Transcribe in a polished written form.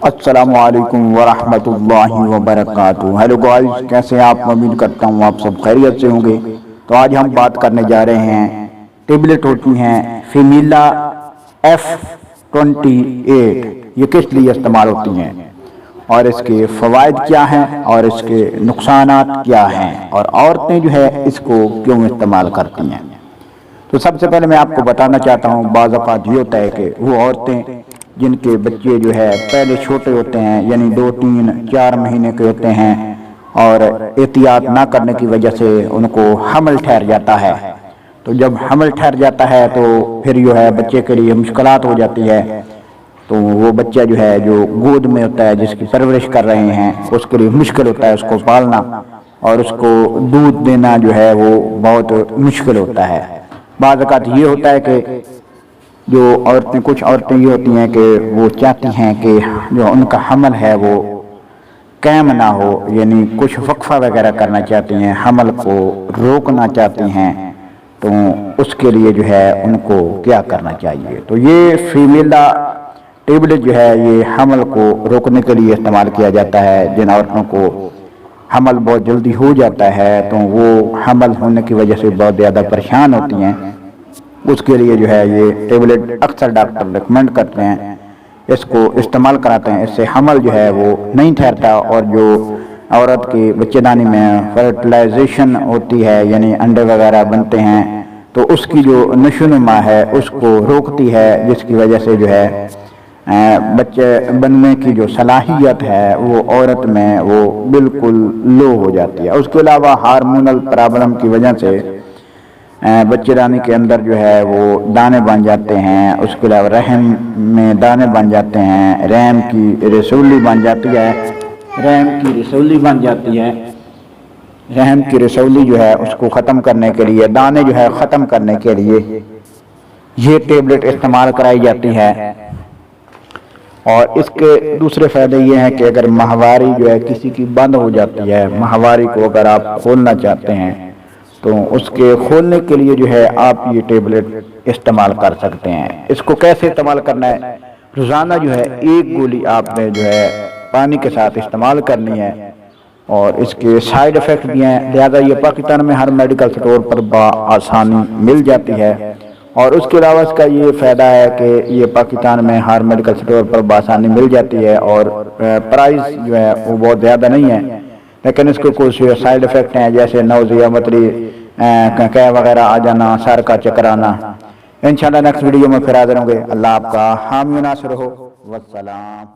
السلام علیکم ورحمۃ اللہ وبرکاتہ۔ ہیلو گائز، کیسے ہیں آپ؟ امید کرتا ہوں آپ سب خیریت سے ہوں گے۔ تو آج ہم بات کرنے جا رہے ہیں ٹیبلٹ ہوتی ہیں فیمیلا F28، یہ کس لیے استعمال ہوتی ہیں اور اس کے فوائد کیا ہیں اور اس کے نقصانات کیا ہیں، اور عورتیں جو ہے اس کو کیوں استعمال کرتی ہیں۔ تو سب سے پہلے میں آپ کو بتانا چاہتا ہوں، بعض اوقات یہ ہوتا ہے کہ وہ عورتیں جن کے بچے جو ہے پہلے چھوٹے ہوتے ہیں، یعنی 2 3 4 مہینے کے ہوتے ہیں، اور احتیاط نہ کرنے کی وجہ سے ان کو حمل ٹھہر جاتا ہے۔ تو جب حمل ٹھہر جاتا ہے تو پھر جو ہے بچے کے لیے مشکلات ہو جاتی ہے۔ تو وہ بچہ جو ہے جو گود میں ہوتا ہے، جس کی پرورش کر رہے ہیں، اس کے لیے مشکل ہوتا ہے اس کو پالنا، اور اس کو دودھ دینا جو ہے وہ بہت مشکل ہوتا ہے۔ بعض اوقات یہ ہوتا ہے کہ جو کچھ عورتیں یہ ہوتی ہیں کہ وہ چاہتی ہیں کہ جو ان کا حمل ہے وہ قائم نہ ہو، یعنی کچھ وقفہ وغیرہ کرنا چاہتی ہیں، حمل کو روکنا چاہتی ہیں۔ تو اس کے لیے جو ہے ان کو کیا کرنا چاہیے؟ تو یہ فیمیلا ٹیبلٹ جو ہے یہ حمل کو روکنے کے لیے استعمال کیا جاتا ہے۔ جن عورتوں کو حمل بہت جلدی ہو جاتا ہے تو وہ حمل ہونے کی وجہ سے بہت زیادہ پریشان ہوتی ہیں، اس کے لیے جو ہے یہ ٹیبلٹ اکثر ڈاکٹر ریکمینڈ کرتے ہیں، اس کو استعمال کراتے ہیں۔ اس سے حمل جو ہے وہ نہیں ٹھہرتا، اور جو عورت کی بچے دانی میں فرٹیلائزیشن ہوتی ہے، یعنی انڈے وغیرہ بنتے ہیں، تو اس کی جو نشو و نما ہے اس کو روکتی ہے، جس کی وجہ سے جو ہے بچے بننے کی جو صلاحیت ہے وہ عورت میں وہ بالکل لو ہو جاتی ہے۔ اس کے علاوہ ہارمونل پرابلم کی وجہ سے بچے دانی کے اندر جو ہے وہ دانے بن جاتے ہیں، اس کے علاوہ رحم میں دانے بن جاتے ہیں، رحم کی رسولی بن جاتی ہے، رحم کی رسولی جو ہے اس کو ختم کرنے کے لیے، دانے جو ہے ختم کرنے کے لیے یہ ٹیبلٹ استعمال کرائی جاتی ہے۔ اور اس کے دوسرے فائدے یہ ہیں کہ اگر ماہواری جو ہے کسی کی بند ہو جاتی ہے، ماہواری کو اگر آپ کھولنا چاہتے ہیں تو اس کے کھولنے کے لیے جو ہے آپ یہ ٹیبلٹ استعمال کر سکتے ہیں۔ اس کو کیسے استعمال کرنا ہے؟ روزانہ جو ہے 1 گولی آپ نے جو ہے پانی کے ساتھ استعمال کرنی ہے، اور اس کے سائیڈ ایفیکٹ بھی ہیں، لہذا یہ پاکستان میں ہر میڈیکل سٹور پر بآسانی مل جاتی ہے۔ اور اس کے علاوہ اس کا یہ فائدہ ہے کہ یہ پاکستان میں ہر میڈیکل سٹور پر بآسانی مل جاتی ہے، اور پرائز جو ہے وہ بہت زیادہ نہیں ہے، لیکن اس کو کچھ سائیڈ ایفیکٹ ہیں، جیسے نوزیا، متری وغیرہ آ جانا، سر کا چکر آنا۔ انشاءاللہ نیکسٹ ویڈیو میں پھر حاضر ہوں گے۔ اللہ آپ کا حامی و ناصر ہو۔ والسلام۔